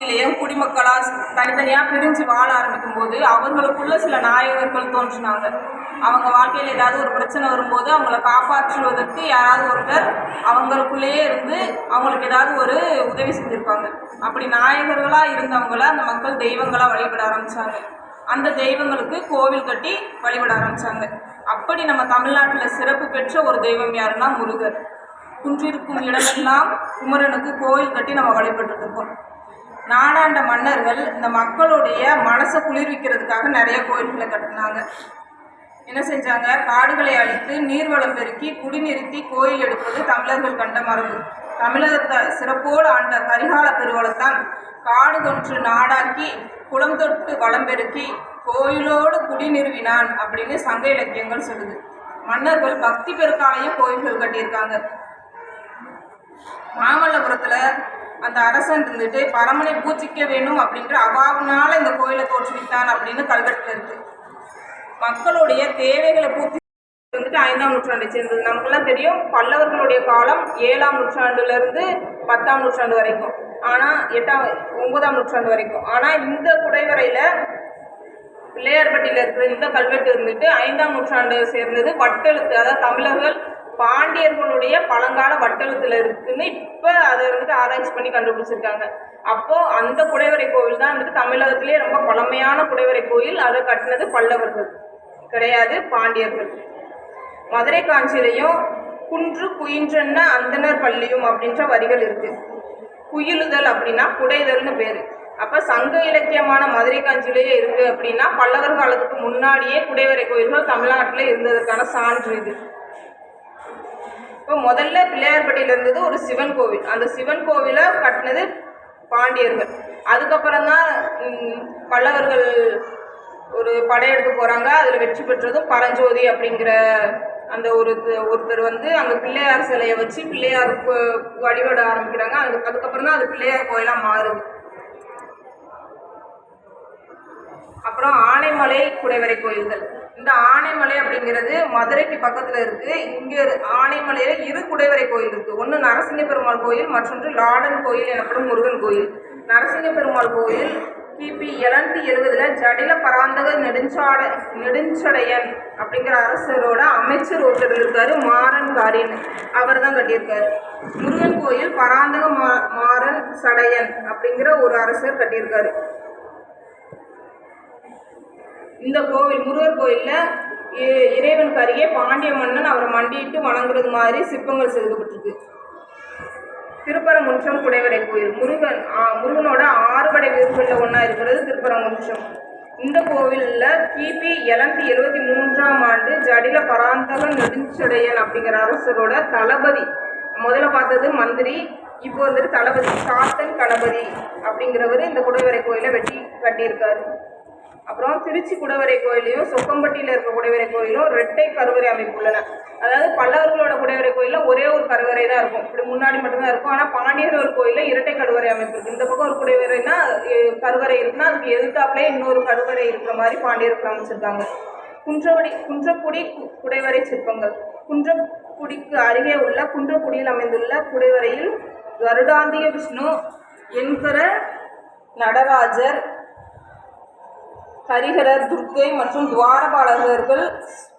குடிமக்களாக தனித்தனியாக பிரிஞ்சு வாழ ஆரம்பிக்கும் போது அவங்களுக்குள்ள சில நாயகர்கள் தோன்றினாங்க. அவங்க வாழ்க்கையில் ஏதாவது ஒரு பிரச்சனை வரும்போது அவங்கள காப்பாற்றுவதற்கு யாராவது ஒருத்தர் அவங்களுக்குள்ளேயே இருந்து அவங்களுக்கு ஏதாவது ஒரு உதவி செஞ்சுருப்பாங்க. அப்படி நாயகர்களாக இருந்தவங்கள அந்த மக்கள் தெய்வங்களாக வழிபட ஆரம்பித்தாங்க. அந்த தெய்வங்களுக்கு கோவில் கட்டி வழிபட ஆரம்பித்தாங்க. அப்படி நம்ம தமிழ்நாட்டில் சிறப்பு பெற்ற ஒரு தெய்வம் யாருன்னா முருகர். குன்றிருக்கும் இடமெல்லாம் குமரனுக்கு கோவில் கட்டி நம்ம வழிபட்டு இருக்கோம். நாடாண்ட மன்னர்கள் இந்த மக்களுடைய மனசை குளிர்விக்கிறதுக்காக நிறைய கோயில்களை கட்டினாங்க. என்ன செஞ்சாங்க? காடுகளை அழித்து நீர்வளம் பெருக்கி குடிநிறுத்தி கோயில் எடுப்பது தமிழர்கள் கண்ட மரபு. தமிழகத்தை சிறப்போடு ஆண்ட கரிகால பெருவளத்தான் காடு தொன்று நாடாக்கி குளம் தொட்டு வளம் பெருக்கி கோயிலோடு குடிநிறுவினான் அப்படின்னு சங்க இலக்கியங்கள் சொல்லுது. மன்னர்கள் பக்தி பெருக்காலையும் கோயில்கள் கட்டியிருக்காங்க. மாமல்லபுரத்தில் அந்த அரசன் இருந்துட்டு பரமனை பூஜிக்க வேணும் அப்படின்ற அபாவனால இந்த கோயிலை தோற்றுவித்தான் அப்படின்னு கல்வெட்டில் இருக்கு. மக்களுடைய தேவைகளை பூர்த்தி வந்துட்டு 5ஆம் நூற்றாண்டை சேர்ந்தது. நமக்கெல்லாம் தெரியும் பல்லவர்களுடைய காலம் 7ஆம் நூற்றாண்டுலேருந்து 10ஆம் நூற்றாண்டு வரைக்கும், ஆனால் 9ஆம் நூற்றாண்டு வரைக்கும். ஆனால் இந்த குடைவரையில் பிள்ளையார்பட்டியில் இருக்கிற இந்த கல்வெட்டு இருந்துட்டு 5ஆம் நூற்றாண்டு சேர்ந்தது. வட்டெழுத்து, அதாவது தமிழர்கள் பாண்டியர்களுடைய பழங்கால வட்டெழுத்துல இருக்குன்னு இப்போ அதை வந்துட்டு ஆராய்ச்சி பண்ணி கண்டுபிடிச்சிருக்காங்க. அப்போது அந்த குடைவரை கோவில் தான் வந்துட்டு தமிழகத்திலே ரொம்ப பழமையான குடைவரை கோயில். அதை கட்டினது பல்லவர்கள் கிடையாது, பாண்டியர்கள். மதுரை காஞ்சியிலையும் குன்று குயின்றன்ன அந்தனர் பள்ளியும் அப்படின்ற வரிகள் இருக்குது. குயிலுதல் அப்படின்னா குடைதல்னு பேர். அப்போ சங்க இலக்கியமான மதுரை காஞ்சியிலேயே இருக்குது அப்படின்னா பல்லவர் காலத்துக்கு முன்னாடியே குடைவரை கோயில்கள் தமிழ்நாட்டில் இருந்ததற்கான சான்று இது. இப்போ முதல்ல பிள்ளையார்பட்டியில் இருந்தது ஒரு சிவன் கோவில். அந்த சிவன் கோவிலை கட்டினது பாண்டியர்கள். அதுக்கப்புறம் தான் பல்லவர்கள் ஒரு படையெடுத்து போகிறாங்க. அதில் வெற்றி பெற்றதும் பரஞ்சோதி அப்படிங்கிற அந்த ஒருத்தர் வந்து அங்கே பிள்ளையார் சிலையை வச்சு பிள்ளையார் வழிபட ஆரம்பிக்கிறாங்க. அதுக்கப்புறம் தான் அது பிள்ளையார் கோயிலாக மாறுது. அப்புறம் ஆனைமலை குடைவரை கோயில்கள். இந்த ஆனைமலை அப்படிங்கிறது மதுரைக்கு பக்கத்தில் இருக்குது. இங்கே ஆனைமலையில் 2 குடைவரை கோயில் இருக்குது. ஒன்று நரசிங்க பெருமாள் கோயில், மற்றொன்று லாடன் கோயில் எனப்படும் முருகன் கோயில். நரசிங்க பெருமாள் கோயில் கிபி 770 ஜடில பராந்தக நெடுஞ்சடையன் அப்படிங்கிற அரசரோட அமைச்சர் ஒருத்தர் இருக்காரு, மாறன் காரின். அவர் தான் கட்டியிருக்காரு. முருகன் கோயில் பராந்தக மாறன் சடையன் அப்படிங்கிற ஒரு அரசர் கட்டியிருக்காரு. இந்த கோவில் முருகர் கோயிலில் இறைவனுக்கு அருகே பாண்டிய மன்னன் அவரை மண்டிட்டு வணங்குறது மாதிரி சிற்பங்கள் செதுக்கப்பட்டிருக்கு. திருப்பரங்குன்றம் குடைவரை கோயில். முருகனோட 6 படை வீடுகளில் ஒன்றா இருக்கிறது திருப்பரங்குன்றம். இந்த கோவிலில் கிபி 773ஆம் ஆண்டு ஜடில பராந்தக நெடுஞ்சடையன் அப்படிங்கிற அரசரோட தளபதி, முதல்ல பார்த்தது மந்திரி, இப்போ வந்துட்டு தளபதி சாத்தன் கணபதி அப்படிங்கிறவர் இந்த குடைவரை கோயிலை கட்டியிருக்காரு. அப்புறம் திருச்சி குடைவரை கோயிலையும் சொக்கம்பட்டியில் இருக்க குடைவரை கோயிலும் 2 கருவறை அமைப்பு உள்ளன. அதாவது பல்லவர்களோட குடைவரை கோயிலில் ஒரே ஒரு கருவறை தான் இருக்கும், இப்படி முன்னாடி மட்டும்தான் இருக்கும். ஆனால் பாண்டியர்கள் கோயிலில் 2 கருவறை அமைப்பு இருக்குது. இந்த பக்கம் ஒரு குடைவரைனா கருவறை இருக்குன்னா அதுக்கு எதிர்த்தாப்புலே இன்னொரு கருவறை இருக்கிற மாதிரி பாண்டியர்கள் அமைச்சிருக்காங்க. குன்றக்குடி குடைவரை சிற்பங்கள். குன்றக்குடிக்கு அருகே உள்ள குன்றக்குடியில் அமைந்துள்ள குடைவரையில் கருடாந்திய விஷ்ணு என்கிற நடராஜர், ஹரிஹரர், துர்க்கை மற்றும் துவாரபாலகர்கள்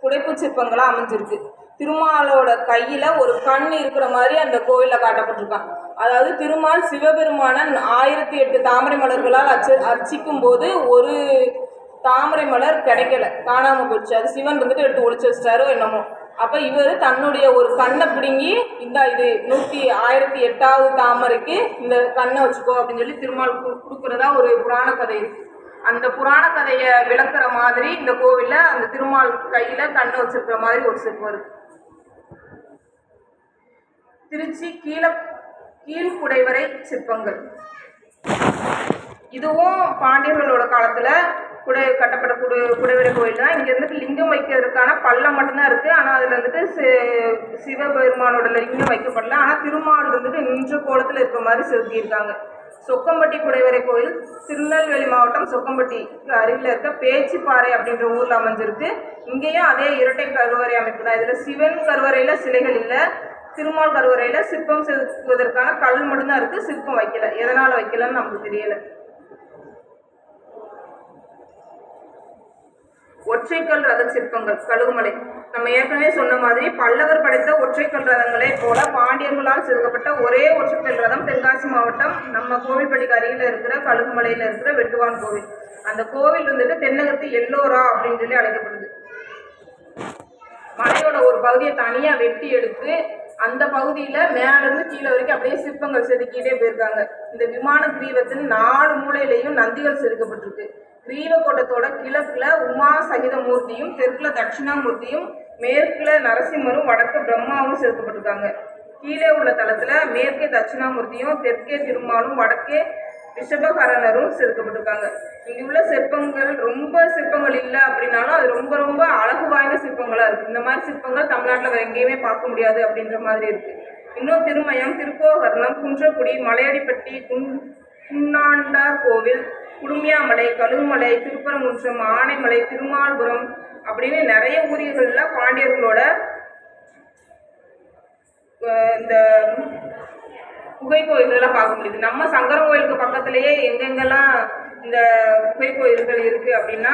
புடைப்பு சிற்பங்களாக அமைஞ்சிருக்கு. திருமாலோட கையில் ஒரு கண் இருக்கிற மாதிரி அந்த கோவிலில் காட்டப்பட்டிருக்கான். அதாவது திருமால் சிவபெருமான 1008 தாமரை மலர்களால் அர்ச்சிக்கும் போது ஒரு தாமரை மலர் கிடைக்கல, காணாமல் போச்சு. அது சிவன் வந்துட்டு எடுத்து ஒழிச்சு வச்சிட்டாரோ என்னமோ. அப்போ இவர் தன்னுடைய ஒரு கண்ணை பிடுங்கி இது 1008வது தாமரைக்கு இந்த கண்ணை வச்சுக்கோ அப்படின்னு சொல்லி திருமால் கொடுக்குறதா ஒரு புராண கதை இருக்குது. அந்த புராண கதையை விளக்குற மாதிரி இந்த கோவிலில் அந்த திருமால் கையில் கண்ணு வச்சிருக்கிற மாதிரி ஒரு சிற்பம் இருக்கு. திருச்சி கீழ்குடைவரை சிற்பங்கள். இதுவும் பாண்டியர்களோட காலத்தில் கட்டப்பட்ட குடைவரை கோயில் தான். இங்கே இருந்துட்டு லிங்கம் வைக்கிறதுக்கான பள்ளம் மட்டும்தான் இருக்குது. ஆனால் அதில் வந்துட்டு சிவபெருமானோட லிங்கம் வைக்கப்படல. ஆனால் திருமால் வந்துட்டு நின்ற கோலத்தில் இருக்கிற மாதிரி செலுத்தியிருக்காங்க. சொக்கம்பட்டி குடைவரை கோயில் திருநெல்வேலி மாவட்டம் சொக்கம்பட்டிக்கு அருகில் இருக்க பேச்சிப்பாறை அப்படின்ற ஊரில் அமைஞ்சிருக்கு. இங்கேயும் அதே 2 கருவறை அமைப்பு தான். இதில் சிவன் கருவறையில் சிலைகள் இல்லை, திருமால் கருவறையில் சிற்பம் செதுக்குவதற்கான கல் மட்டும்தான் இருக்குது, சிற்பம் வைக்கல. எதனால் வைக்கலன்னு நமக்கு தெரியல. ஒற்றைக்கல் ரத சிற்பங்கள் கழுகுமலை. நம்ம ஏற்கனவே சொன்ன மாதிரி பல்லவர் படைத்த ஒற்றைக்கல் ரதங்களை போல பாண்டியர்களால் செதுக்கப்பட்ட ஒரே ஒற்றைக்கல் ரதம் தென்காசி மாவட்டம் நம்ம கோவில்பட்டிக்கு அருகில் இருக்கிற கழுகுமலையில் இருக்கிற வெட்டுவான் கோவில். அந்த கோவில் வந்துட்டு தென்னகத்து எல்லோரா அப்படின்னு சொல்லி அழைக்கப்படுது. மலையோட ஒரு பகுதியை தனியாக வெட்டி எடுத்து அந்த பகுதியில் மேலேருந்து கீழே வரைக்கும் அப்படியே சிற்பங்கள் செதுக்கிட்டே போயிருக்காங்க. இந்த விமான கிரீவத்தின் 4 மூலையிலையும் நந்திகள் செதுக்கப்பட்டிருக்கு. கிரீவக்கோட்டத்தோட கிழக்குல உமா சகித மூர்த்தியும், தெற்குல தட்சிணாமூர்த்தியும், மேற்குல நரசிம்மரும், வடக்கு பிரம்மாவும் செதுக்கப்பட்டிருக்காங்க. கீழே உள்ள தளத்துல மேற்கே தட்சிணாமூர்த்தியும், தெற்கே திருமாலும், வடக்கே ரிஷபகரணரும் செதுக்கப்பட்டிருக்காங்க. இங்கே உள்ள சிற்பங்கள் ரொம்ப சிற்பங்கள் இல்லை அப்படின்னாலும் அது ரொம்ப ரொம்ப அழகு வாய்ந்த சிற்பங்களாக இருக்குது. இந்த மாதிரி சிற்பங்கள் தமிழ்நாட்டில் வேறு எங்கேயுமே பார்க்க முடியாது அப்படின்ற மாதிரி இருக்குது. இன்னும் திருமயம், திருக்கோகர்ணம், குன்றக்குடி, மலையடிப்பட்டி, குன்னாண்டார் கோவில், குடுமியாமலை, கழுகுமலை, திருப்பரங்குன்றம், ஆனைமலை, திருமால்புரம் அப்படின்னு நிறைய ஊர்களில் பாண்டியர்களோட இந்த குகை கோயில்கள்லாம் பார்க்க முடியுது. நம்ம சங்கரன் கோயிலுக்கு பக்கத்துலேயே எங்கெங்கெல்லாம் இந்த குகை கோயில்கள் இருக்குது அப்படின்னா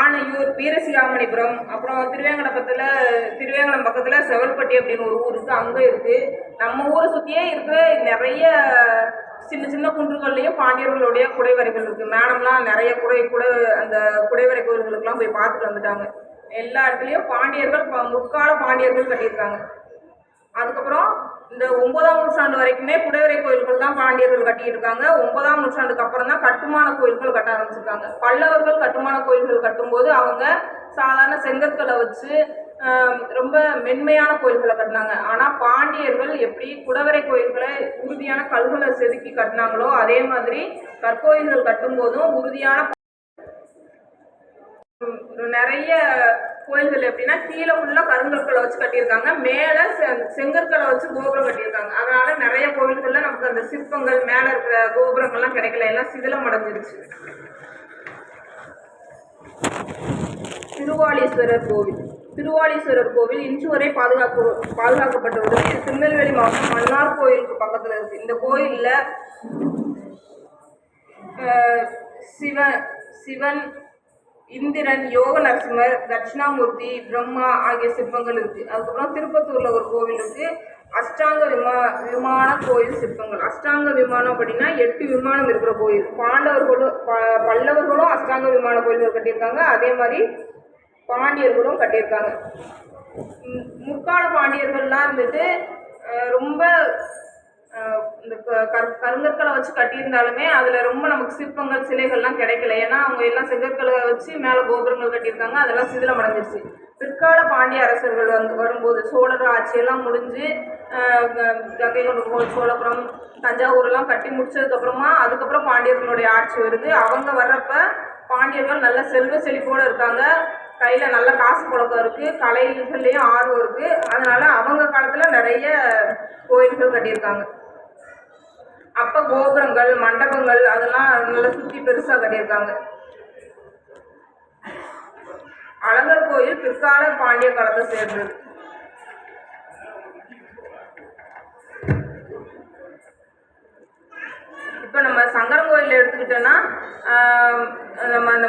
ஆனையூர், வீரசிகாமணிபுரம், அப்புறம் திருவேங்கடம் பக்கத்தில் செவல்பட்டி அப்படின்னு ஒரு ஊர் இருக்குது, அங்கே இருக்குது. நம்ம ஊரை சுற்றியே இருக்கிற நிறைய சின்ன சின்ன குன்றுகள்லேயும் பாண்டியர்களுடைய குடைவரைகள் இருக்குது. மேடம்லாம் நிறைய அந்த குடைவரை கோயில்களுக்கெல்லாம் போய் பார்த்துட்டு வந்துட்டாங்க. எல்லா இடத்துலையும் பாண்டியர்கள், முற்கால பாண்டியர்கள் கட்டியிருக்காங்க. அதுக்கப்புறம் இந்த 9ஆம் நூற்றாண்டு வரைக்குமே குடைவரை கோயில்கள் தான் பாண்டியர்கள் கட்டிட்டு இருக்காங்க. 9ஆம் நூற்றாண்டுக்கு அப்புறம் தான் கட்டுமான கோயில்கள் கட்ட ஆரம்பிச்சிருக்காங்க. பல்லவர்கள் கட்டுமான கோயில்கள் கட்டும்போது அவங்க சாதாரண செங்கற்களை வச்சு ரொம்ப மென்மையான கோயில்களை கட்டினாங்க. ஆனால் பாண்டியர்கள் எப்படி குடைவரை கோயில்களை உறுதியான கல்களை செதுக்கி கட்டினாங்களோ அதே மாதிரி கற்கோயில்கள் கட்டும்போதும் உறுதியான நிறைய கோயில்கள் எப்படின்னா கீழே ஃபுல்லாக கருங்கற்களை வச்சு கட்டியிருக்காங்க, மேலே செங்கற்களை வச்சு கோபுரம் கட்டியிருக்காங்க. அதனால நிறைய கோவில்களில் நமக்கு அந்த சிற்பங்கள் மேலே இருக்கிற கோபுரங்கள்லாம் கிடைக்கல, எல்லாம் சிதிலம் அடைஞ்சிருச்சு. திருவாலீஸ்வரர் கோவில். திருவாலீஸ்வரர் கோவில் இன்று வரை பாதுகாக்கப்பட்டு வருது. இது திருநெல்வேலி மாவட்டம் மன்னார் கோயிலுக்கு பக்கத்தில் இருக்குது. இந்த கோயிலில் சிவன், இந்திரன், யோக நரசிம்மர், தட்சிணாமூர்த்தி, பிரம்மா ஆகிய சிற்பங்கள் இருக்குது. அதுக்கப்புறம் திருப்பத்தூரில் ஒரு கோவில் இருக்குது, அஷ்டாங்க விமான கோயில் சிற்பங்கள். அஷ்டாங்க விமானம் அப்படின்னா 8 விமானம் இருக்கிற கோயில். பல்லவர்களும் அஷ்டாங்க விமான கோயில்கள் கட்டியிருக்காங்க, அதே மாதிரி பாண்டியர்களும் கட்டியிருக்காங்க. முற்கால பாண்டியர்கள்லாம் இருந்துட்டு ரொம்ப இந்த கருங்கற்களை வச்சு கட்டியிருந்தாலுமே அதில் ரொம்ப நமக்கு சிற்பங்கள் சிலைகள்லாம் கிடைக்கல. ஏன்னா அவங்க எல்லாம் செங்கற்களை வச்சு மேலே கோபுரங்கள் கட்டியிருக்காங்க, அதெல்லாம் சிதிலம் அடைஞ்சிருச்சு. பிற்கால பாண்டிய அரசர்கள் வரும்போது சோழர் ஆட்சியெல்லாம் முடிஞ்சு கங்கை கொண்ட சோழபுரம், தஞ்சாவூர்லாம் கட்டி முடிச்சதுக்கப்புறமா அதுக்கப்புறம் பாண்டியர்களுடைய ஆட்சி வருது. அவங்க வர்றப்ப பாண்டியர்கள் நல்ல செல்வ செழிப்போடு இருக்காங்க, கையில் நல்ல காசு புழக்கம் இருக்குது, கலைகள்லேயும் ஆர்வம் இருக்குது. அதனால் அவங்க காலத்தில் நிறைய கோயில்கள் கட்டியிருக்காங்க. அப்போ கோபுரங்கள், மண்டபங்கள் அதெல்லாம் நல்லா சுற்றி பெருசாக கட்டியிருக்காங்க. அழகர் கோயில் பிற்கால பாண்டிய காலத்தை சேர்ந்தது. இப்போ நம்ம சங்கரன் கோயிலில் எடுத்துக்கிட்டோன்னா நம்ம அந்த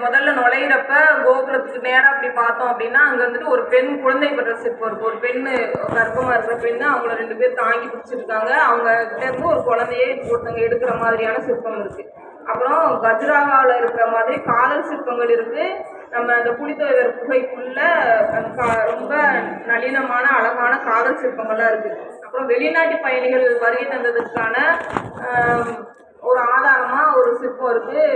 முதல்ல நுழையிறப்ப கோபுரத்துக்கு நேராக அப்படி பார்த்தோம் அப்படின்னா அங்கே வந்துட்டு ஒரு பெண் குழந்தை பெற்ற சிற்பம் இருக்கும். ஒரு பெண்ணு கர்ப்பமாக இருக்கிற பெண்ணு, அவங்கள 2 பேர் தாங்கி பிடிச்சிருக்காங்க. அவங்க கிட்ட இருந்து ஒரு குழந்தையே ஒருத்தங்க எடுக்கிற மாதிரியான சிற்பம் இருக்குது. அப்புறம் கஜுராஹோவில் இருக்கிற மாதிரி காதல் சிற்பங்கள் இருக்குது. நம்ம அந்த புலித்தேவர் குகைக்குள்ள ரொம்ப நளினமான அழகான காதல் சிற்பங்கள்லாம் இருக்குது. அப்புறம் வெளிநாட்டு பயணிகள் வருகை தந்ததுக்கான ஒரு ஆதாரமாக ஒரு சிற்பம் இருக்குது.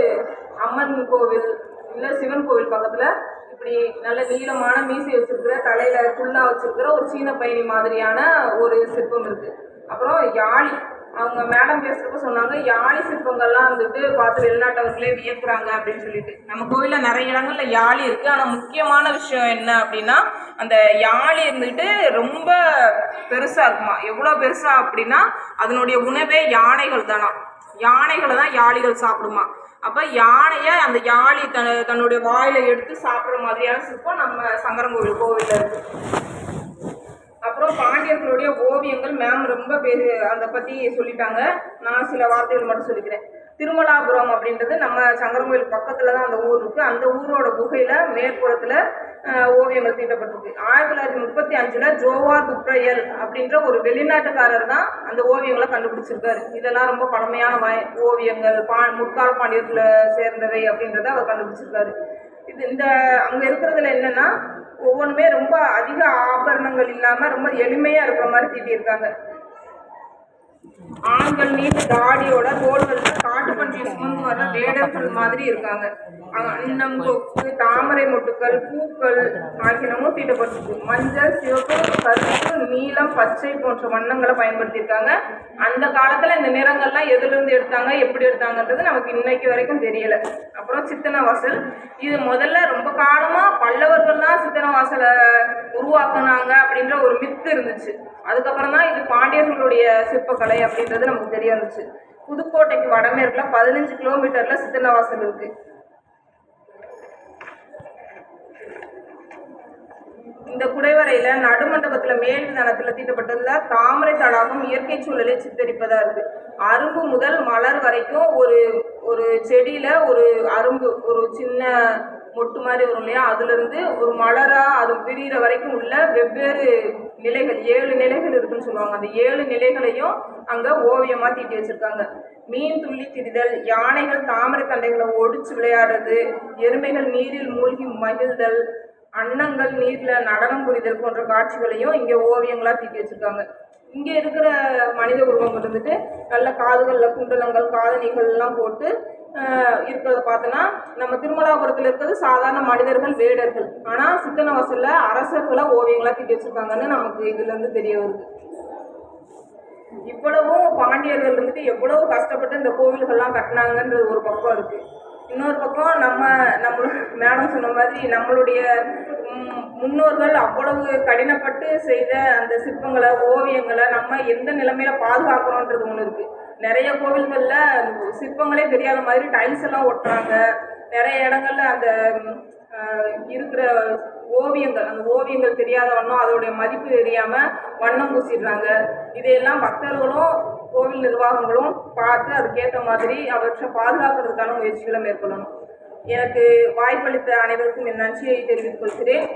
அம்மன் கோவில் இல்லை சிவன் கோவில் பக்கத்தில் இப்படி நல்ல நீளமான மீசை வச்சுருக்கிற, தலையில் ஃபுல்லாக வச்சுருக்கிற ஒரு சீன பயணி மாதிரியான ஒரு சிற்பம் இருக்குது. அப்புறம் யாழி, அவங்க மேடம் பேசுகிறப்ப சொன்னாங்க யாழி சிற்பங்கள்லாம் வந்துட்டு பார்த்து வெளிநாட்டவர்களே வியக்குறாங்க அப்படின்னு சொல்லிட்டு. நம்ம கோயிலில் நிறைய இடங்கள்ல யாழி இருக்குது. ஆனால் முக்கியமான விஷயம் என்ன அப்படின்னா அந்த யாழி இருந்துட்டு ரொம்ப பெருசாக இருக்குமா. எவ்வளோ பெருசாக அப்படின்னா அதனுடைய உணவே யானைகள் தானா. யானைகளை தான் யாழிகள் சாப்பிடுமா. அப்போ யானையை அந்த யாழி தன்னுடைய வாயில் எடுத்து சாப்பிட்ற மாதிரியான சிற்பம் நம்ம சங்கரன் கோவிலில் இருக்குது. அப்புறம் பாண்டியர்களுடைய ஓவியங்கள் மேம் ரொம்ப அதை பற்றி சொல்லிட்டாங்க. நான் சில வார்த்தைகள் மட்டும் சொல்லிக்கிறேன். திருமலாபுரம் அப்படின்றது நம்ம சங்கரங்கோயில் பக்கத்தில் தான் அந்த ஊர் இருக்குது. அந்த ஊரோட குகையில் மேற்புறத்தில் ஓவியங்கள் தீட்டப்பட்டிருக்கு. 1935 ஜோவா துப்ரையல் அப்படின்ற ஒரு வெளிநாட்டுக்காரர் தான் அந்த ஓவியங்களை கண்டுபிடிச்சிருக்காரு. இதெல்லாம் ரொம்ப பழமையான ஓவியங்கள், முற்கால பாண்டியர்களை சேர்ந்தவை அப்படின்றத அவர் கண்டுபிடிச்சிருக்காரு. இந்த அங்கே இருக்கிறதுல என்னன்னா ஒவ்வொன்றுமே ரொம்ப அதிக ஆபரணங்கள் இல்லாமல் ரொம்ப எளிமையாக இருக்கிற மாதிரி தீட்டியிருக்காங்க. ஆண்கள் நீண்ட தாடியோட தோள்கள்ல காட்டுப்பன்றியை சுமந்து வர வேடர்கள் மாதிரி இருக்காங்க. அன்னம், கொக்கு, தாமரை மொட்டுக்கள், பூக்கள் ஆகியனமும் தீட்டப்பட்டிருக்கு. மஞ்சள், சிவப்பு, கருப்பு, நீலம், பச்சை போன்ற வண்ணங்களை பயன்படுத்தியிருக்காங்க. அந்த காலத்துல இந்த நிறங்கள்லாம் எதுலேருந்து எடுத்தாங்க, எப்படி எடுத்தாங்கன்றது நமக்கு இன்னைக்கு வரைக்கும் தெரியல. அப்புறம் சித்தனை வாசல், இது முதல்ல ரொம்ப காலமா பல்லவர்கள் தான் சித்தனை வாசலை உருவாக்குனாங்க அப்படின்ற ஒரு மித்து இருந்துச்சு. அதுக்கப்புறம் தான் இது பாண்டியர்களுடைய சிற்பக்கலை அப்படின்றது நமக்கு தெரிய வந்துச்சு. புதுக்கோட்டைக்கு வடமேற்குல 15 கிலோமீட்டர்ல சித்தன்னவாசல் இருக்கு. இந்த குடைவரையில நடுமண்டபத்துல மேல் விதானத்துல தீட்டப்பட்டதுல தாமரை தடாகம் இயற்கை சூழலை சித்தரிப்பதா இருக்கு. அரும்பு முதல் மலர் வரைக்கும் ஒரு செடியில ஒரு அரும்பு, ஒரு சின்ன மொட்டு மாதிரி வரும் இல்லையா, அதுல இருந்து ஒரு மலரா அது பிரிகிற வரைக்கும் உள்ள வெவ்வேறு நிலைகள், 7 நிலைகள் இருக்குன்னு சொல்லுவாங்க. அந்த 7 நிலைகளையும் அங்க ஓவியமா தீட்டி வச்சிருக்காங்க. மீன் துள்ளி திரிதல், யானைகள் தாமரை தண்டைகளை ஒடிச்சு விளையாடுறது, எருமைகள் நீரில் மூழ்கி மகிழ்தல், அன்னங்கள் நீர்ல நடனம் புரிதல் போன்ற காட்சிகளையும் இங்க ஓவியங்களா தீட்டி வச்சிருக்காங்க. இங்க இருக்கிற மனித உருவங்கள் வந்துட்டு நல்ல காதுகள்ல குண்டலங்கள், காதணிகள் எல்லாம் போட்டு இருக்கிறத பார்த்தோன்னா நம்ம திருமலாபுரத்தில் இருக்கிறது சாதாரண மனிதர்கள், வேடர்கள். ஆனா சித்தன்னவாசல்ல அரசர்களை ஓவியங்களா தீட்டி வச்சிருக்காங்கன்னு நமக்கு இதுல இருந்து தெரிய வருது. இவ்வளவும் பாண்டியர்கள் வந்துட்டு எவ்வளவு கஷ்டப்பட்டு இந்த கோவில்கள்லாம் கட்டினாங்கன்றது ஒரு பக்கம் இருக்கு. இன்னொரு பக்கம் நம்ம மேடம் சொன்ன மாதிரி நம்மளுடைய முன்னோர்கள் அவ்வளவு கடினப்பட்டு செய்த அந்த சிற்பங்களை, ஓவியங்களை நம்ம எந்த நிலைமையில பாதுகாக்கிறோன்றது ஒன்று இருக்கு. நிறைய கோவில்கள்ல சிற்பங்களே தெரியாத மாதிரி டைல்ஸ் எல்லாம் ஒட்டுறாங்க. நிறைய இடங்கள்ல அந்த இருக்கிற ஓவியங்கள், அந்த ஓவியங்கள் தெரியாத வண்ணம், அதோடைய மதிப்பு தெரியாம வண்ணம் பூசிடுறாங்க. இதையெல்லாம் பக்தர்களும் கோவில் நிர்வாகங்களும் பார்த்து அதுக்கேற்ற மாதிரி அவற்றை பாதுகாக்கிறதுக்கான முயற்சிகளை மேற்கொள்ளணும். எனக்கு வாய்ப்பளித்த அனைவருக்கும் என் நன்றியை தெரிவித்துக் கொள்கிறேன்.